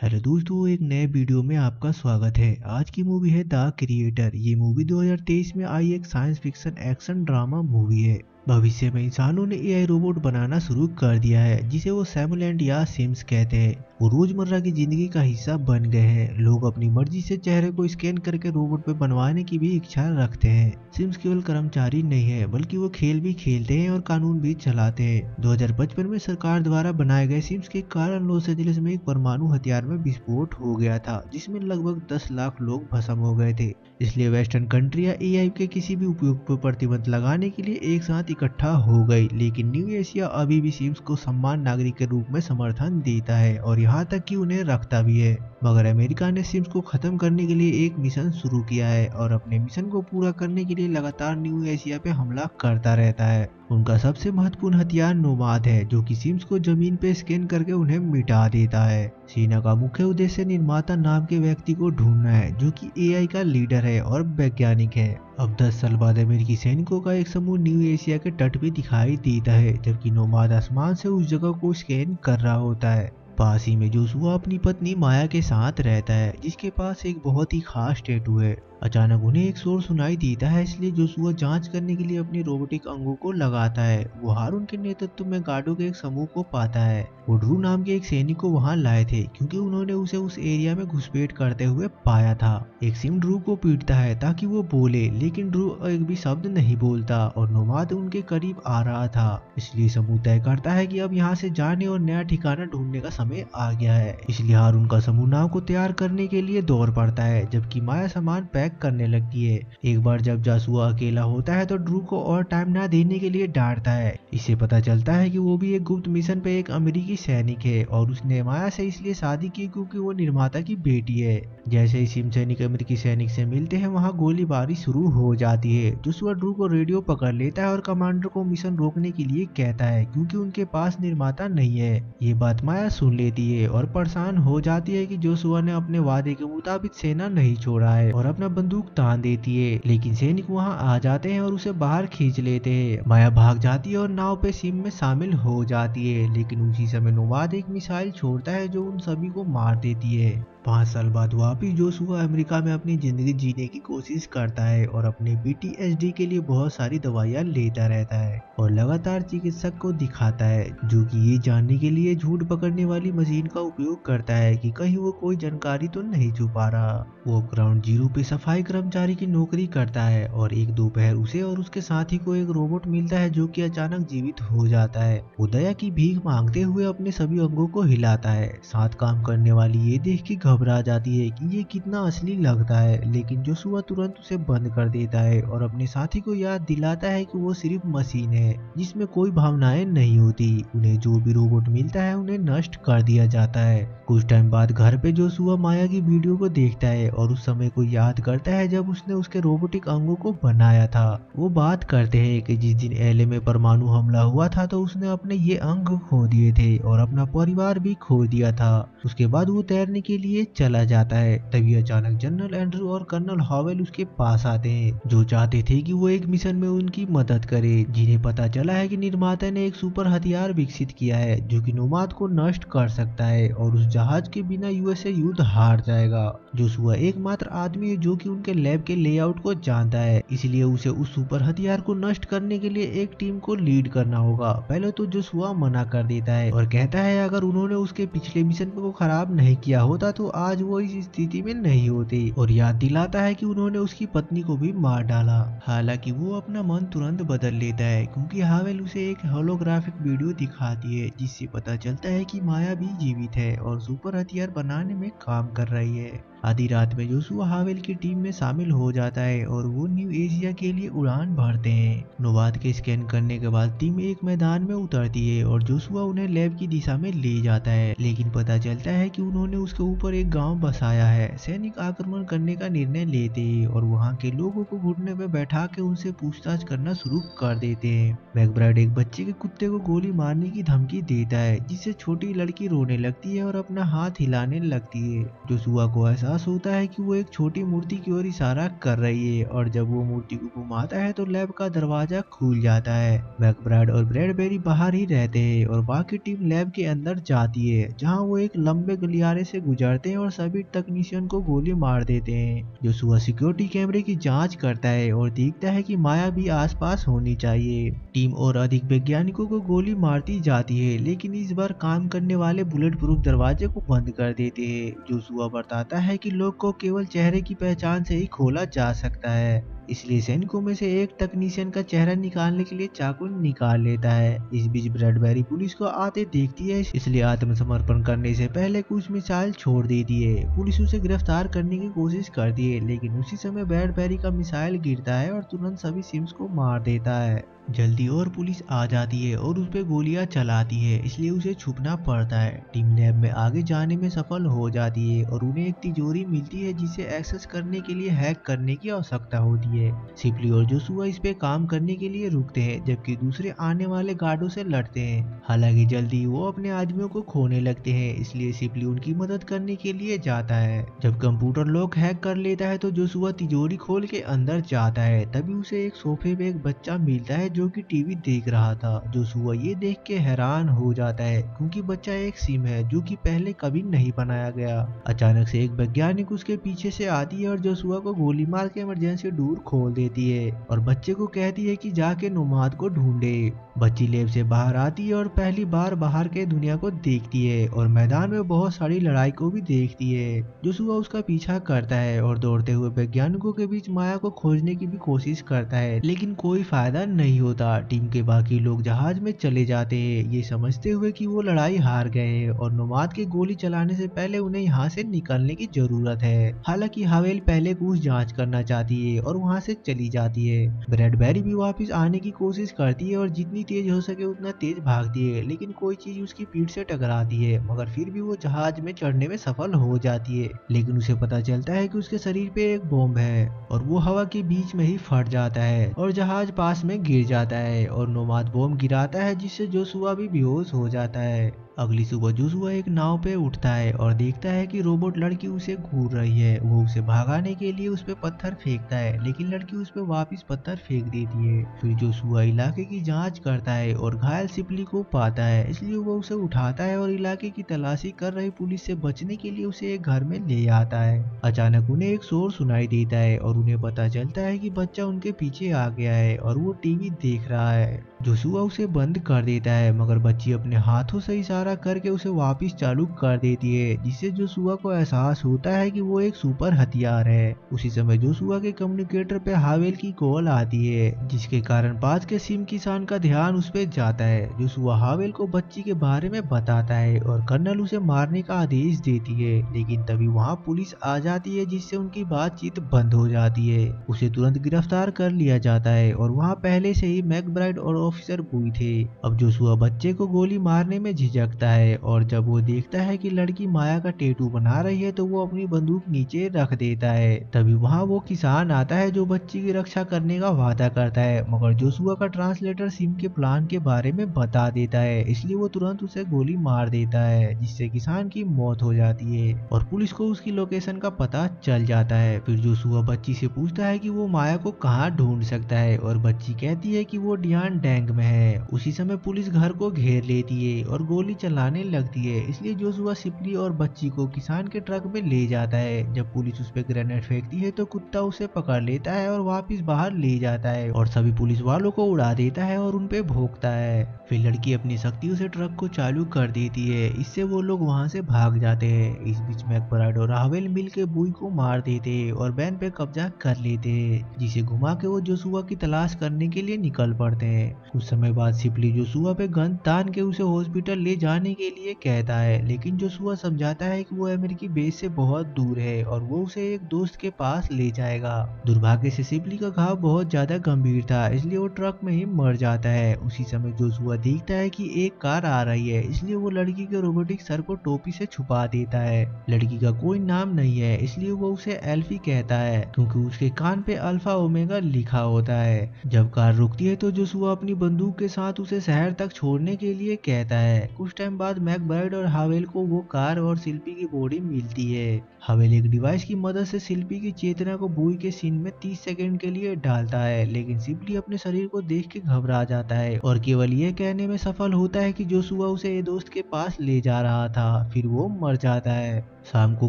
Hello दोस्तों, एक नए वीडियो में आपका स्वागत है। आज की मूवी है द क्रिएटर। ये मूवी 2023 में आई एक science fiction action drama movie है। भविष्य में इंसानों ने एआई रोबोट बनाना शुरू कर दिया है जिसे वो सिमुलेंट या सिम्स कहते हैं। वो रोजमर्रा की जिंदगी का हिस्सा बन गए हैं। लोग अपनी मर्जी से चेहरे को स्कैन करके रोबोट पे बनवाने की भी इच्छा रखते हैं। सिम्स केवल कर्मचारी नहीं है बल्कि वो खेल भी खेलते हैं और कानून भी चलाते हैं। 2055 में सरकार द्वारा बनाए गए सिम्स के कारण लॉस एंजलिस में एक परमाणु हथियार में विस्फोट हो गया था जिसमें लगभग 10 लाख लोग भस्म हो गए थे। इसलिए वेस्टर्न कंट्री या एआई के किसी भी उपयोग पर प्रतिबंध लगाने के लिए एक साथ इकट्ठा हो गई। लेकिन न्यू एशिया अभी भी सिम्स को सम्मान नागरिक के रूप में समर्थन देता है और यहाँ तक कि उन्हें रखता भी है। मगर अमेरिका ने सिम्स को खत्म करने के लिए एक मिशन शुरू किया है और अपने मिशन को पूरा करने के लिए लगातार न्यू एशिया पे हमला करता रहता है। उनका सबसे महत्वपूर्ण हथियार नोमाद है जो कि सिम्स को जमीन पे स्कैन करके उन्हें मिटा देता है। सेना का मुख्य उद्देश्य निर्माता नाम के व्यक्ति को ढूंढना है जो कि एआई का लीडर है और वैज्ञानिक है। अब 10 साल बाद अमेरिकी सैनिकों का एक समूह न्यू एशिया के तट पे दिखाई देता है जबकि नोमाद आसमान से उस जगह को स्कैन कर रहा होता है। पास ही में जोशुआ अपनी पत्नी माया के साथ रहता है जिसके पास एक बहुत ही खास टैटू है। अचानक उन्हें एक शोर सुनाई देता है, इसलिए जोशुआ जांच करने के लिए अपने रोबोटिक अंगों को लगाता है। वो हारून के नेतृत्व में गार्डों के एक समूह को पाता है। वो ड्रू नाम के एक सैनिक को वहां लाए थे क्योंकि उन्होंने उसे उस एरिया में घुसपैठ करते हुए पाया था। एक सिम ड्रू को पीटता है ताकि वो बोले, लेकिन ड्रू एक भी शब्द नहीं बोलता और नोमाद उनके करीब आ रहा था। इसलिए समूह तय करता है कि अब यहाँ से जाने और नया ठिकाना ढूंढने का समय आ गया है। इसलिए हारून का समूह नाव को तैयार करने के लिए दौड़ पड़ता है जबकि माया सामान पैक करने लगती है। एक बार जब जासुआ अकेला होता है तो ड्रू को और टाइम ना देने के लिए डांटता है। इससे पता चलता है कि वो भी एक गुप्त मिशन पे एक अमेरिकी सैनिक है और उसने माया से इसलिए शादी की क्योंकि वो निर्माता की बेटी है। जैसे ही सिम सैनिक अमेरिकी सैनिक से मिलते हैं वहाँ गोलीबारी शुरू हो जाती है। जोशुआ ड्रू को रेडियो पकड़ लेता है और कमांडर को मिशन रोकने के लिए कहता है क्योंकि उनके पास निर्माता नहीं है। ये बात माया सुन लेती है और परेशान हो जाती है कि जोशुआ ने अपने वादे के मुताबिक सेना नहीं छोड़ा है और अपना बंदूक तान देती है। लेकिन सैनिक वहां आ जाते हैं और उसे बाहर खींच लेते हैं। माया भाग जाती है और नाव पे सिम में शामिल हो जाती है, लेकिन उसी समय नोमाद एक मिसाइल छोड़ता है जो उन सभी को मार देती है। 5 साल बाद वापिस जोशुआ अमेरिका में अपनी जिंदगी जीने की कोशिश करता है और अपने पीटीएसडी के लिए बहुत सारी दवाइयां लेता रहता है और लगातार चिकित्सक को दिखाता है जो कि ये जानने के लिए झूठ पकड़ने वाली मशीन का उपयोग करता है कि कहीं वो कोई जानकारी तो नहीं छुपा रहा। वो ग्राउंड जीरो पे सफाई कर्मचारी की नौकरी करता है और एक दोपहर उसे और उसके साथी को एक रोबोट मिलता है जो कि अचानक जीवित हो जाता है। वो दया की भीख मांगते हुए अपने सभी अंगों को हिलाता है। साथ काम करने वाली ये देख के घबरा जाती है कि ये कितना असली लगता है, लेकिन जोशुआ तुरंत उसे बंद कर देता है और अपने साथी को याद दिलाता है कि वो सिर्फ मशीन है जिसमें कोई भावनाएं नहीं होती। उन्हें जो भी रोबोट मिलता है उन्हें नष्ट कर दिया जाता है। कुछ टाइम बाद घर पे जोशुआ माया की वीडियो को देखता है और उस समय को याद करता है जब उसने उसके रोबोटिक अंगों को बनाया था। वो बात करते हैं कि जिस दिन एलए में परमाणु हमला हुआ था तो उसने अपने ये अंग खो दिए थे और अपना परिवार भी खो दिया था। उसके बाद वो तैरने के लिए चला जाता है। तभी अचानक जनरल एंड्रू और कर्नल हॉवेल उसके पास आते हैं जो चाहते थे कि वो एक मिशन में उनकी मदद करे। जिन्हें पता चला है कि निर्माता ने एक सुपर हथियार विकसित किया है जो कि नोमाद को नष्ट कर सकता है और उस जहाज के बिना यूएसए युद्ध हार जाएगा। जोशुआ एकमात्र आदमी है जो कि उनके लैब के लेआउट को जानता है, इसलिए उसे उस सुपर हथियार को नष्ट करने के लिए एक टीम को लीड करना होगा। पहले तो जोशुआ मना कर देता है और कहता है अगर उन्होंने उसके पिछले मिशन को खराब नहीं किया होता तो आज वो इस स्थिति में नहीं होते, और याद दिलाता है कि उन्होंने उसकी पत्नी को भी मार डाला। हालांकि वो अपना मन तुरंत बदल लेता है क्योंकि हावेल उसे एक होलोग्राफिक वीडियो दिखाती है जिससे पता चलता है कि माया भी जीवित है और सुपर हथियार बनाने में काम कर रही है। आधी रात में जोशुआ हावेल की टीम में शामिल हो जाता है और वो न्यू एशिया के लिए उड़ान भरते हैं। नोवाद के स्कैन करने के बाद टीम एक मैदान में उतरती है और जोशुआ उन्हें लैब की दिशा में ले जाता है, लेकिन पता चलता है कि उन्होंने उसके ऊपर एक गांव बसाया है। सैनिक आक्रमण करने का निर्णय लेते हैं और वहां के लोगों को घुटने पे बैठा के उनसे पूछताछ करना शुरू कर देते हैं। मैकब्राइड एक बच्चे के कुत्ते को गोली मारने की धमकी देता है जिससे छोटी लड़की रोने लगती है और अपना हाथ हिलाने लगती है। जोशुआ को एहसास एहसास होता है कि वो एक छोटी मूर्ति की ओर इशारा कर रही है और जब वो मूर्ति को घुमाता है तो लैब का दरवाजा खुल जाता है। मैकब्राइड और ब्रैडबेरी बाहर ही रहते हैं और बाकी टीम लैब के अंदर जाती है, जहां वो एक लंबे गलियारे से गुजरते हैं और सभी तकनीशियन को गोली मार देते हैं। जोशुआ सिक्योरिटी कैमरे की जांच करता है और देखता है कि माया भी आसपास होनी चाहिए। टीम और अधिक वैज्ञानिकों को गोली मारती जाती है, लेकिन इस बार काम करने वाले बुलेट प्रूफ दरवाजे को बंद कर देते हैं। जोशुआ बताता है कि लोग को केवल चेहरे की पहचान से ही खोला जा सकता है, इसलिए सैनिकों में से एक तकनीशियन का चेहरा निकालने के लिए चाकू निकाल लेता है। इस बीच ब्रैडबेरी पुलिस को आते देखती है, इसलिए आत्मसमर्पण करने से पहले कुछ मिसाइल छोड़ देती है। पुलिस उसे गिरफ्तार करने की कोशिश करती है, लेकिन उसी समय ब्रैडबेरी का मिसाइल गिरता है और तुरंत सभी सिम्स को मार देता है। जल्दी और पुलिस आ जाती है और उस पे गोलियां चलाती है, इसलिए उसे छुपना पड़ता है। टीम लैब में आगे जाने में सफल हो जाती है और उन्हें एक तिजोरी मिलती है जिसे एक्सेस करने के लिए हैक करने की आवश्यकता होती है। सिपली और जोशुआ इस पे काम करने के लिए रुकते हैं, जबकि दूसरे आने वाले गार्डों से लड़ते हैं। हालांकि जल्दी वो अपने आदमियों को खोने लगते हैं, इसलिए सिपली उनकी मदद करने के लिए जाता है। जब कंप्यूटर लॉक हैक कर लेता है तो जोशुआ तिजोरी खोल के अंदर जाता है। तभी उसे एक सोफे पे एक बच्चा मिलता है जो कि टीवी देख रहा था। जोशुआ ये देख के हैरान हो जाता है, क्योंकि बच्चा एक सिम है जो कि पहले कभी नहीं बनाया गया। अचानक से एक वैज्ञानिक उसके पीछे से आती है और जोशुआ को गोली मार के इमरजेंसी डोर खोल देती है और बच्चे को कहती है कि जाके नोमाद को ढूंढे। बच्ची लैब से बाहर आती है और पहली बार बाहर के दुनिया को देखती है और मैदान में बहुत सारी लड़ाई को भी देखती है। जोशुआ उसका पीछा करता है और दौड़ते हुए वैज्ञानिकों के बीच माया को खोजने की भी कोशिश करता है, लेकिन कोई फायदा नहीं होता। टीम के बाकी लोग जहाज में चले जाते हैं, ये समझते हुए कि वो लड़ाई हार गए हैं और नोमाद के गोली चलाने से पहले उन्हें यहाँ से निकलने की जरूरत है। हालांकि हावेल पहले कुछ जांच करना चाहती है और वहाँ से चली जाती है। ब्रैडबेरी भी वापस आने की कोशिश करती है और जितनी तेज हो सके उतना तेज भागती है, लेकिन कोई चीज उसकी पीठ से टकराती है, मगर फिर भी वो जहाज में चढ़ने में सफल हो जाती है। लेकिन उसे पता चलता है कि उसके शरीर पे एक बॉम्ब है और वो हवा के बीच में ही फट जाता है और जहाज पास में गिर जाता है और नोमाद बॉम्ब गिराता है, जिससे जोशुआ भी बेहोश हो जाता है। अगली सुबह जोशुआ एक नाव पे उठता है और देखता है कि रोबोट लड़की उसे घूर रही है। वो उसे भगाने के लिए उस पे पत्थर फेंकता है, लेकिन लड़की उस पे वापस पत्थर फेंक देती है। फिर जोशुआ इलाके की जांच करता है और घायल सिपली को पाता है, इसलिए वो उसे उठाता है और इलाके की तलाशी कर रही पुलिस से बचने के लिए उसे एक घर में ले आता है। अचानक उन्हें एक शोर सुनाई देता है और उन्हें पता चलता है कि बच्चा उनके पीछे आ गया है और वो टीवी देख रहा है। जोशुआ उसे बंद कर देता है, मगर बच्ची अपने हाथों से इशारा करके उसे वापस चालू कर देती है, जिससे जोशुआ को एहसास होता है कि वो एक सुपर हथियार है। उसी समय जोशुआ के कम्युनिकेटर पे हावेल की कॉल आती है, जिसके कारण पास के सिम किसान का ध्यान उस पे जाता है। जोशुआ हावेल को बच्ची के बारे में बताता है और कर्नल उसे मारने का आदेश देती है, लेकिन तभी वहाँ पुलिस आ जाती है, जिससे उनकी बातचीत बंद हो जाती है। उसे तुरंत गिरफ्तार कर लिया जाता है और वहाँ पहले से ही मैकब्राइड और ऑफिसर बुई थे। अब जोशुआ बच्चे को गोली मारने में झिझकता है और जब वो देखता है कि लड़की माया का टैटू बना रही है तो वो अपनी बंदूक नीचे रख देता है। तभी वहाँ वो किसान आता है जो बच्ची की रक्षा करने का वादा करता है, मगर जोशुआ का ट्रांसलेटर सिम के प्लान के बारे में बता देता है, इसलिए वो तुरंत उसे गोली मार देता है, जिससे किसान की मौत हो जाती है और पुलिस को उसकी लोकेशन का पता चल जाता है। फिर जोशुआ बच्ची से पूछता है कि वो माया को कहाँ ढूंढ सकता है और बच्ची कहती है कि वो डियान डैंग में है। उसी समय पुलिस घर को घेर लेती है और गोली चलाने लगती है, इसलिए जोशुआ सिपली और बच्ची को किसान के ट्रक में ले जाता है। जब पुलिस उस पर ग्रेनेड फेंकती है तो कुत्ता उसे पकड़ लेता है और वापस बाहर ले जाता है और सभी पुलिस वालों को उड़ा देता है और उन पे भोंकता है। फिर लड़की अपनी शक्तियों से ट्रक को चालू कर देती है, इससे वो लोग वहाँ से भाग जाते हैं। इस बीच मैकब्राइड और हावेल मिल के बुई को मार देते हैं और वैन पे कब्जा कर लेते हैं, जिसे घुमा के वो जोशुआ की तलाश करने के लिए निकल पड़ते हैं। कुछ समय बाद सिपली जोशुआ पे गन तान के उसे हॉस्पिटल ले जाने के लिए कहता है, लेकिन जोशुआ समझाता है कि वो अमेरिकी बेस से बहुत दूर है और वो उसे एक दोस्त के पास ले जाएगा। दुर्भाग्य से सिपली का घाव बहुत ज्यादा गंभीर था, इसलिए वो ट्रक में ही मर जाता है। उसी समय जोशुआ देखता है कि एक कार आ रही है, इसलिए वो लड़की के रोबोटिक सर को टोपी से छुपा देता है। लड़की का कोई नाम नहीं है, इसलिए वो उसे एल्फी कहता है, क्योंकि उसके कान पे अल्फा ओमेगा लिखा होता है। जब कार रुकती है तो जोशुआ अपनी बंदूक के साथ उसे शहर तक छोड़ने के लिए कहता है। कुछ टाइम टाइम बाद मैकब्राइड और हावेल को वो कार और शिल्पी की बॉडी मिलती है। हावेल एक डिवाइस की मदद से शिल्पी की चेतना को बुई के सीन में 30 सेकंड के लिए डालता है, लेकिन शिल्पी अपने शरीर को देख के घबरा जाता है और केवल ये कहने में सफल होता है कि जोशुआ उसे दोस्त के पास ले जा रहा था। फिर वो मर जाता है। शाम को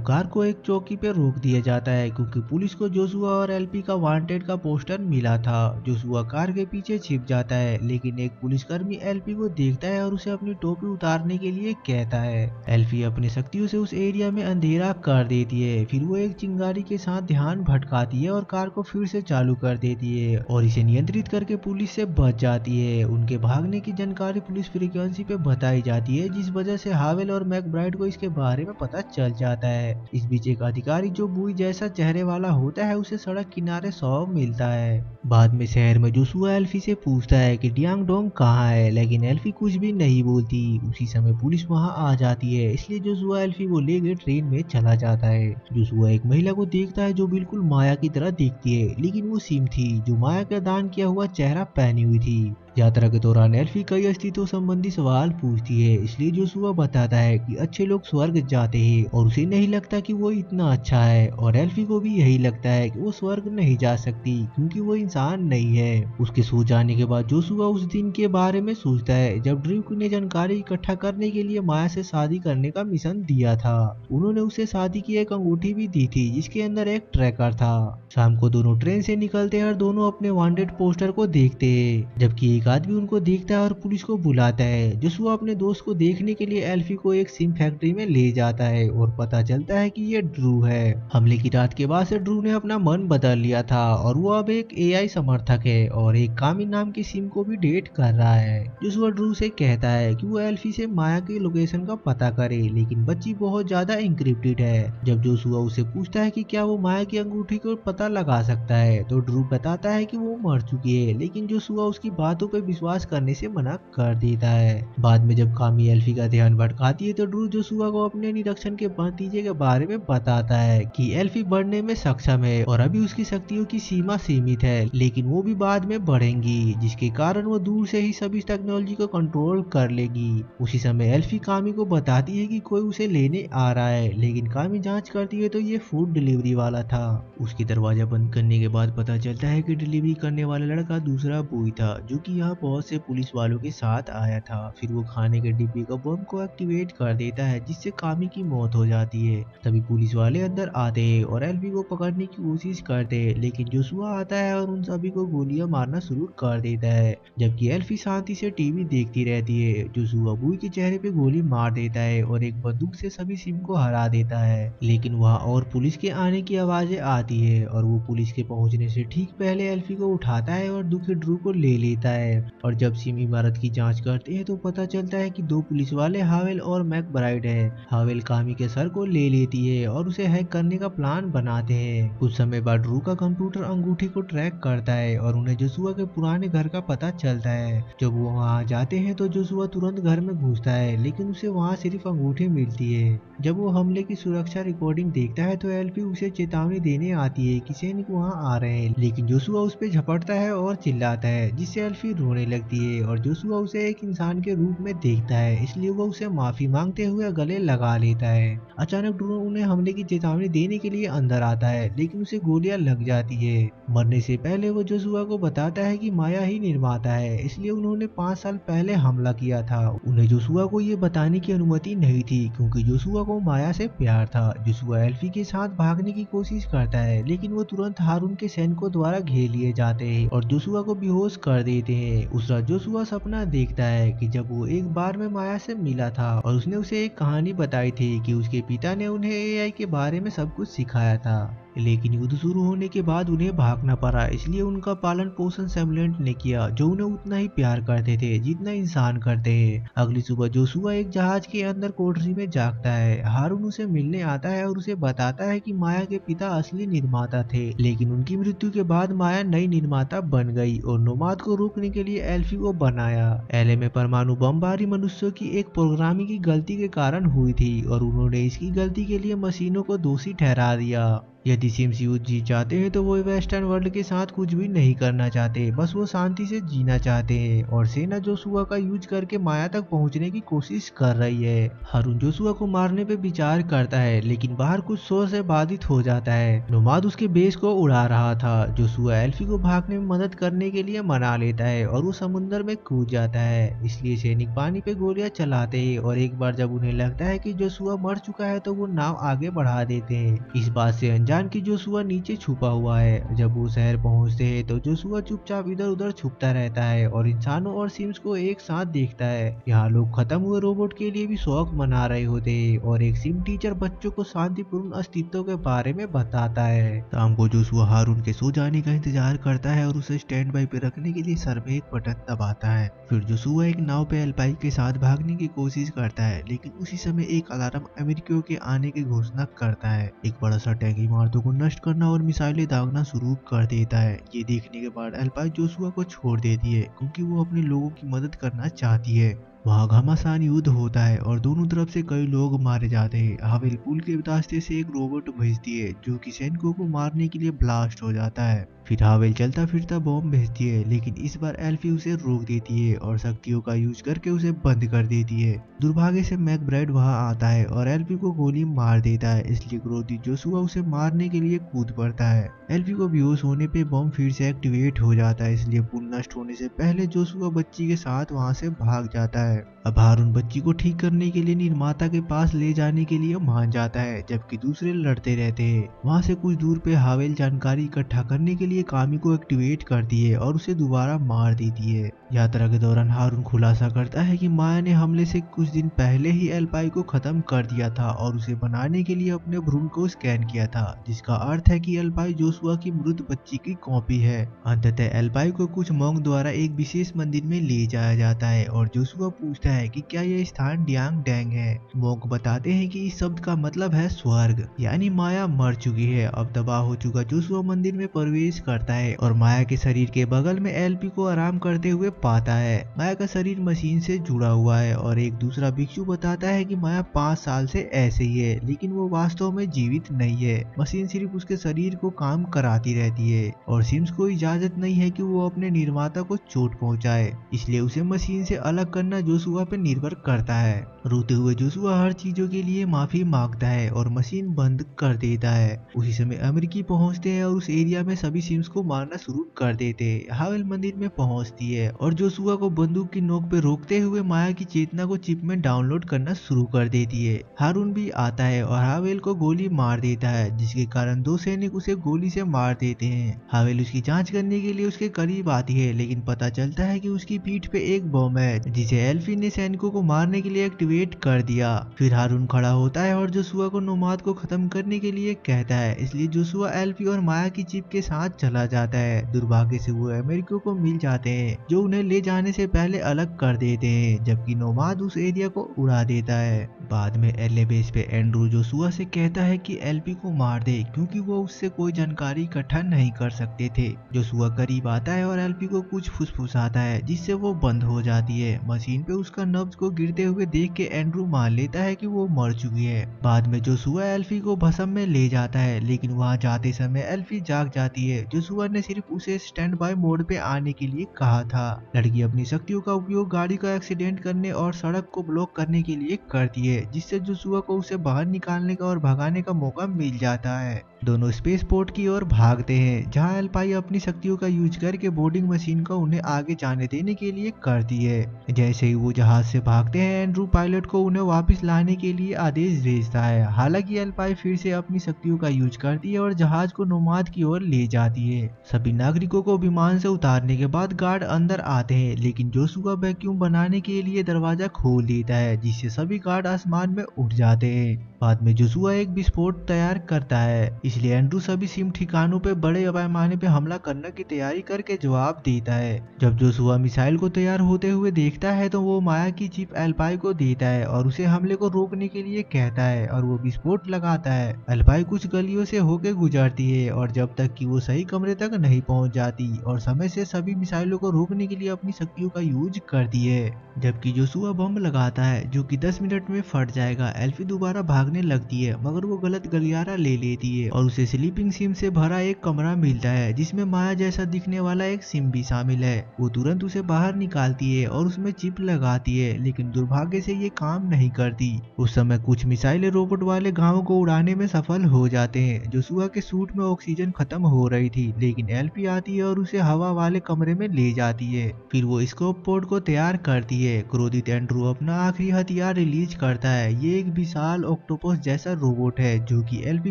कार को एक चौकी पे रोक दिया जाता है क्योंकि पुलिस को जोशुआ और एलपी का वांटेड का पोस्टर मिला था। जोशुआ कार के पीछे छिप जाता है, लेकिन एक पुलिसकर्मी एलपी को देखता है और उसे अपनी टोपी उतारने के लिए कहता है। एलपी अपनी शक्तियों से उस एरिया में अंधेरा कर देती है। फिर वो एक चिंगारी के साथ ध्यान भटकाती है और कार को फिर से चालू कर देती है और इसे नियंत्रित करके पुलिस से बच जाती है। उनके भागने की जानकारी पुलिस फ्रीक्वेंसी पे बताई जाती है, जिस वजह से हावेल और मैकब्राइड को इसके बारे में पता चल जाता है। इस बीच एक अधिकारी जो बुई जैसा चेहरे वाला होता है उसे सड़क किनारे शव मिलता है। बाद में शहर में जोशुआ एल्फी से पूछता है कि डियांग डोंग कहाँ है, लेकिन एल्फी कुछ भी नहीं बोलती। उसी समय पुलिस वहां आ जाती है, इसलिए जोशुआ एल्फी को लेकर ट्रेन में चला जाता है। जोशुआ एक महिला को देखता है जो बिल्कुल माया की तरह दिखती है, लेकिन वो सिम थी जो माया का दान किया हुआ चेहरा पहनी हुई थी। यात्रा के दौरान एल्फी कई अस्तित्व संबंधी सवाल पूछती है, इसलिए जोशुआ बताता है कि अच्छे लोग स्वर्ग जाते हैं और उसे नहीं लगता कि वो इतना अच्छा है, और एल्फी को भी यही लगता है कि वो स्वर्ग नहीं जा सकती क्योंकि वो इंसान नहीं है। उसके सो जाने के बाद जोशुआ उस दिन के बारे में सोचता है जब ड्रूक ने जानकारी इकट्ठा करने के लिए माया से शादी करने का मिशन दिया था। उन्होंने उसे शादी की एक अंगूठी भी दी थी जिसके अंदर एक ट्रैकर था। शाम को दोनों ट्रेन से निकलते हैं और दोनों अपने वांटेड पोस्टर को देखते हैं, जबकि एक आदमी उनको देखता है और पुलिस को बुलाता है। जोशुआ अपने दोस्त को देखने के लिए एल्फी को एक सिम फैक्ट्री में ले जाता है और पता चलता है कि ये ड्रू है। हमले की रात के बाद से ड्रू ने अपना मन बदल लिया था और वो अब एक एआई समर्थक है और एक कामी नाम की सिम को भी डेट कर रहा है। जोशुआ ड्रू से कहता है कि वो एल्फी से माया की लोकेशन का पता करे, लेकिन बच्ची बहुत ज्यादा इंक्रिप्टेड है। जब जोशुआ उसे पूछता है कि क्या वो माया की अंगूठी को पता लगा सकता है, तो ड्रू बताता है कि वो मर चुकी है, लेकिन जोशुआ उसकी बातों पर विश्वास करने से मना कर देता है। बाद में जब कामी एल्फी का ध्यान भटकाती है तो ड्रू जोशुआ को अपने निरीक्षण के नतीजे के बारे में बताता है कि एल्फी बढ़ने में सक्षम है और अभी उसकी शक्तियों की सीमा सीमित है, लेकिन वो भी बाद में बढ़ेंगी, जिसके कारण वो दूर से ही सभी टेक्नोलॉजी को कंट्रोल कर लेगी। उसी समय एल्फी कामी को बताती है कि कोई उसे लेने आ रहा है, लेकिन कामी जांच करती है तो ये फूड डिलीवरी वाला था। उसकी दरवाजा बंद करने के बाद पता चलता है कि डिलीवरी करने वाला लड़का दूसरा बुई था जो कि यहाँ बहुत से पुलिस वालों के साथ आया था। फिर वो खाने के डिब्बे का बम को एक्टिवेट कर देता है जिससे कामी की मौत हो जाती है। तभी पुलिस वाले अंदर आते हैं और एल्फी को पकड़ने की कोशिश करते हैं, लेकिन जोशुआ आता है और उन सभी को गोलियां मारना शुरू कर देता है, जबकि एल्फी शांति से टीवी देखती रहती है। जोशुआ बुई के चेहरे पे गोली मार देता है और एक बंदूक से सभी सिम को हरा देता है, लेकिन वहाँ और पुलिस के आने की आवाजें आती है और वो पुलिस के पहुंचने से ठीक पहले एल्फी को उठाता है और दुखी ड्रू को ले लेता है। और जब सिम इमारत की जांच करते हैं तो पता चलता है कि दो पुलिस वाले हावेल और मैकब्राइड है। हावेल कामी के सर को ले लेती है और उसे हैक करने का प्लान बनाते हैं। कुछ समय बाद ड्रू का कंप्यूटर अंगूठी को ट्रैक करता है और उन्हें जोशुआ के पुराने घर का पता चलता है। जब वो वहाँ जाते हैं तो जोशुआ तुरंत घर में घुसता है, लेकिन उसे वहाँ सिर्फ अंगूठी मिलती है। जब वो हमले की सुरक्षा रिकॉर्डिंग देखता है तो एल्फी उसे चेतावनी देने आती है कि सैनिक वहाँ आ रहे हैं, लेकिन जोशुआ उस पर झपटता है और चिल्लाता है जिससे एल्फी रोने लगती है और जोशुआ उसे एक इंसान के रूप में देखता है, इसलिए वो उसे माफी मांगते हुए गले लगा लेता है। अचानक ड्रू उन्हें हमले की चेतावनी देने के लिए अंदर आता है, लेकिन उसे गोलियां लग जाती है। मरने से पहले वो जोशुआ को बताता है कि माया ही निर्माता है, इसलिए उन्होंने 5 साल पहले हमला किया था। उन्हें जोशुआ को ये बताने की अनुमति नहीं थी क्योंकि जोशुआ को माया से प्यार था। जोशुआ एल्फी के साथ भागने की कोशिश करता है, लेकिन वो तुरंत हारून के सैनिकों द्वारा घेर लिए जाते हैं और जोशुआ को बेहोश कर देते हैं। उस रात जोशुआ सपना देखता है कि जब वो एक बार में माया से मिला था और उसने उसे एक कहानी बताई थी कि उसके पिता ने उन्हें एआई के बारे में सब कुछ सिखाया था, लेकिन युद्ध शुरू होने के बाद उन्हें भागना पड़ा, इसलिए उनका पालन पोषण सैमुलेंट ने किया जो उन्हें उतना ही प्यार करते थे जितना इंसान करते हैं। अगली सुबह जोशुआ एक जहाज के अंदर कोठरी में जागता है। हारून उसे मिलने आता है और उसे बताता है कि माया के पिता असली निर्माता थे, लेकिन उनकी मृत्यु के बाद माया नई निर्माता बन गई और नोमाद को रोकने के लिए एल्फी को बनाया। एलए में परमाणु बमबारी मनुष्यों की एक प्रोग्रामिंग की गलती के कारण हुई थी और उन्होंने इसकी गलती के लिए मशीनों को दोषी ठहरा दिया। यदि सिम्स युद्ध जीत जाते हैं तो वो वेस्टर्न वर्ल्ड के साथ कुछ भी नहीं करना चाहते, बस वो शांति से जीना चाहते हैं और सेना जोशुआ का यूज करके माया तक पहुंचने की कोशिश कर रही है। हारून जोशुआ को मारने पे विचार करता है, लेकिन बाहर कुछ शोर से बाधित हो जाता है। नोमाद उसके बेस को उड़ा रहा था। जोशुआ एल्फी को भागने में मदद करने के लिए मना लेता है और वो समुद्र में कूद जाता है। इसलिए सैनिक पानी पे गोलियां चलाते हैं और एक बार जब उन्हें लगता है कि जोशुआ मर चुका है तो वो नाव आगे बढ़ा देते हैं, इस बात से अनजान कि जोशुआ नीचे छुपा हुआ है। जब वो शहर पहुंचते हैं तो जोशुआ चुपचाप इधर उधर छुपता रहता है और इंसानों और सिम्स को एक साथ देखता है। यहाँ लोग खत्म हुए रोबोट के लिए भी शौक मना रहे होते हैं और एक सिम टीचर बच्चों को शांतिपूर्ण अस्तित्व के बारे में बताता है। शाम को जोशुआ हारून के सो जाने का इंतजार करता है और उसे स्टैंड बाई पे रखने के लिए सर में एक बटन दबाता है। फिर जोशुआ एक नाव पे एल्पाई के साथ भागने की कोशिश करता है, लेकिन उसी समय एक अलार्म अमेरिकियों के आने की घोषणा करता है। एक बड़ा सा टैंक इमारतों को नष्ट करना और मिसाइलें दागना शुरू कर देता है। ये देखने के बाद एल्पाई जोशुआ को छोड़ देती है क्योंकि वो अपने लोगों की मदद करना चाहती है। वहाँ घमासान युद्ध होता है और दोनों तरफ से कई लोग मारे जाते हैं। हावेल पुल के रास्ते से एक रोबोट भेजती है जो कि सैनिकों को मारने के लिए ब्लास्ट हो जाता है। फिर हावेल चलता फिरता बॉम्ब भेजती है, लेकिन इस बार एल्फी उसे रोक देती है और शक्तियों का यूज करके उसे बंद कर देती है। दुर्भाग्य से मैकब्राइड वहाँ आता है और एल्फी को गोली मार देता है, इसलिए क्रोधित जोशुआ उसे मारने के लिए कूद पड़ता है। एल्फी को बेहोश होने पे बॉम्ब फिर से एक्टिवेट हो जाता है, इसलिए पुल नष्ट होने से पहले जोशुआ बच्ची के साथ वहाँ से भाग जाता है। अब हारून बच्ची को ठीक करने के लिए निर्माता के पास ले जाने के लिए मान जाता है, जबकि दूसरे लड़ते रहते हैं। वहाँ से कुछ दूर पे हावेल जानकारी इकट्ठा करने के लिए कामी को एक्टिवेट करती है और उसे दोबारा मार देती है। यात्रा के दौरान हारून खुलासा करता है कि माया ने हमले से कुछ दिन पहले ही एल्पाई को खत्म कर दिया था और उसे बनाने के लिए अपने भ्रूण को स्कैन किया था, जिसका अर्थ है कि एल्पाई जोशुआ की मृत बच्ची की कॉपी है। अंततः एल्पाई को कुछ मॉन्क द्वारा एक विशेष मंदिर में ले जाया जाता है और जोशुआ पूछता है कि क्या यह स्थान डियांग डैंग है। मॉन्क बताते हैं कि इस शब्द का मतलब है स्वर्ग, यानी माया मर चुकी है। अब तबाह हो चुका जोशुआ मंदिर में प्रवेश करता है और माया के शरीर के बगल में एल्पी को आराम करते हुए पाता है। माया का शरीर मशीन से जुड़ा हुआ है और एक दूसरा भिक्षु बताता है कि माया 5 साल से ऐसे ही है, लेकिन वो वास्तव में जीवित नहीं है। मशीन सिर्फ उसके शरीर को काम कराती रहती है और सिम्स को इजाजत नहीं है कि वो अपने निर्माता को चोट पहुंचाए, इसलिए उसे मशीन से अलग करना जोशुआ पे निर्भर करता है। रोते हुए जोशुआ हर चीजों के लिए माफी मांगता है और मशीन बंद कर देता है। उसी समय अमेरिकी पहुंचते हैं और उस एरिया में सभी सिम्स को मारना शुरू कर देते हैं। हावेल मंदिर में पहुंचती है और जोशुआ को बंदूक की नोक पे रोकते हुए माया की चेतना को चिप में डाउनलोड करना शुरू कर देती है। हारून भी आता है और हावेल को गोली मार देता है, जिसके कारण 2 सैनिक उसे गोली से मार देते हैं। हावेल उसकी जांच करने के लिए उसके करीब आती है, लेकिन पता चलता है कि उसकी पीठ पे एक बम है जिसे एल्फी ने सैनिकों को मारने के लिए एक्टिवेट कर दिया। फिर हारून खड़ा होता है और जोशुआ को नोमाद को खत्म करने के लिए कहता है, इसलिए जोशुआ एल्फी और माया की चिप के साथ चला जाता है। दुर्भाग्य से वो अमेरिकियों को मिल जाते हैं जो उन्हें ले जाने से पहले अलग कर देते हैं, जबकि नोमाद उस एरिया को उड़ा देता है। बाद में एलए बेस पे एंड्रू जोशुआ से कहता है कि एल्फी को मार दे क्योंकि वो उससे कोई जानकारी इकट्ठा नहीं कर सकते थे। जोशुआ करीब आता है और एल्फी को कुछ फुसफुसाता है जिससे वो बंद हो जाती है। मशीन पे उसका नब्ज को गिरते हुए देख के एंड्रू मान लेता है कि वो मर चुकी है। बाद में जोशुआ एल्फी को भस्म में ले जाता है, लेकिन वहाँ जाते समय एल्फी जाग जाती है। जोशुआ ने सिर्फ उसे स्टैंड बाय मोड पे आने के लिए कहा था। लड़की अपनी शक्तियों का उपयोग गाड़ी का एक्सीडेंट करने और सड़क को ब्लॉक करने के लिए करती है, जिससे जोशुआ को उसे बाहर निकालने का और भगाने का मौका मिल जाता है। दोनों स्पेस पोर्ट की ओर भागते हैं, जहां एल्पाई अपनी शक्तियों का यूज करके बोर्डिंग मशीन को उन्हें आगे जाने देने के लिए करती है। जैसे ही वो जहाज से भागते हैं, एंड्रू पायलट को उन्हें वापस लाने के लिए आदेश भेजता है। हालांकि एल्पाई फिर से अपनी शक्तियों का यूज करती है और जहाज को नोमाद की ओर ले जाती है। सभी नागरिकों को विमान से उतारने के बाद गार्ड अंदर आते हैं, लेकिन जोशुआ वैक्यूम बनाने के लिए दरवाजा खोल देता है, जिससे सभी गार्ड आसमान में उठ जाते हैं। बाद में जोशुआ एक विस्फोट तैयार करता है, इसलिए एंड्रू सभी सिम ठिकानों पे बड़े पैमाने पे हमला करने की तैयारी करके जवाब देता है। जब जोशुआ मिसाइल को तैयार होते हुए देखता है तो वो माया की चिप एल्पाई को देता है और उसे हमले को रोकने के लिए कहता है और वो विस्फोट लगाता है। एल्पाई कुछ गलियों से होके गुजरती है और जब तक कि वो सही कमरे तक नहीं पहुंच जाती और समय से सभी मिसाइलों को रोकने के लिए अपनी शक्तियों का यूज करती है। जबकि जोशुआ बम लगाता है जो कि 10 मिनट में फट जाएगा। एल्फी दोबारा भागने भागने लगती है, मगर वो गलत गलियारा ले लेती है और उसे स्लीपिंग सिम से भरा एक कमरा मिलता है जिसमें माया जैसा दिखने वाला एक सिम भी शामिल है। वो तुरंत उसे बाहर निकालती है और उसमें चिप लगाती है, लेकिन दुर्भाग्य से ये काम नहीं करती। उस समय कुछ मिसाइलें रोबोट वाले गाँव को उड़ाने में सफल हो जाते हैं। जोशुआ के सूट में ऑक्सीजन खत्म हो रही थी, लेकिन एलपी आती है और उसे हवा वाले कमरे में ले जाती है। फिर वो स्कोप पोड को तैयार करती है। क्रोधित एंड्रू अपना आखिरी हथियार रिलीज करता है। ये एक विशाल ऑक्टोपस जैसा रोबोट है जो कि एलपी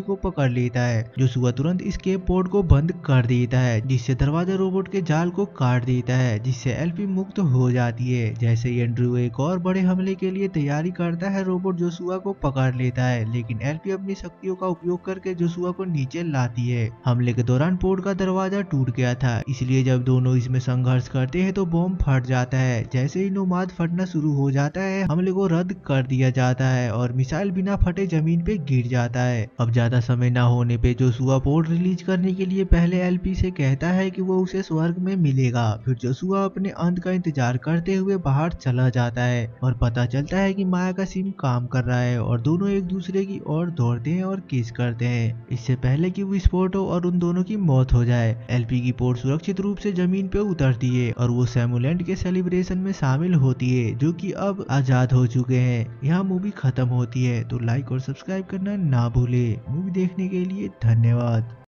को पकड़ लेता है। जोशुआ तुरंत स्केप पोड को बंद कर देता है, जिससे दरवाजा रोबोट के जाल को काट देता है, जिससे एलपी मुक्त हो जाती है। जैसे ही एंड्रू एक और बड़े हमले के लिए तैयारी करता है, रोबोट जोशुआ को पकड़ लेता है, लेकिन एलपी अपनी शक्तियों का उपयोग करके जोशुआ को नीचे लाती है। हमले के दौरान पोड का दरवाजा टूट गया था, इसलिए जब दोनों इसमें संघर्ष करते हैं तो बॉम्ब फट जाता है। जैसे ही नोमाद फटना शुरू हो जाता है, हमले को रद्द कर दिया जाता है और मिसाइल बिना फटे जमीन पे गिर जाता है। अब ज्यादा समय न होने पे जोशुआ पोड रिलीज करने के लिए पहले एलपी से कहता है कि वो उसे स्वर्ग में मिलेगा। फिर जोशुआ अपने अंत का इंतजार करते हुए बाहर चला जाता है और पता चलता है कि माया का सिम काम कर रहा है और दोनों एक दूसरे की ओर दौड़ते हैं और किस करते हैं, इससे पहले कि विस्फोट हो और उन दोनों की मौत हो जाए। एलपी की पोड सुरक्षित रूप से जमीन पे उतरती है और वो सैमुलेंट के सेलिब्रेशन में शामिल होती है, जो कि अब आजाद हो चुके हैं। यहाँ मूवी खत्म होती है। तो लाइक और सब्सक्राइब करना ना भूले। मूवी देखने के लिए धन्यवाद।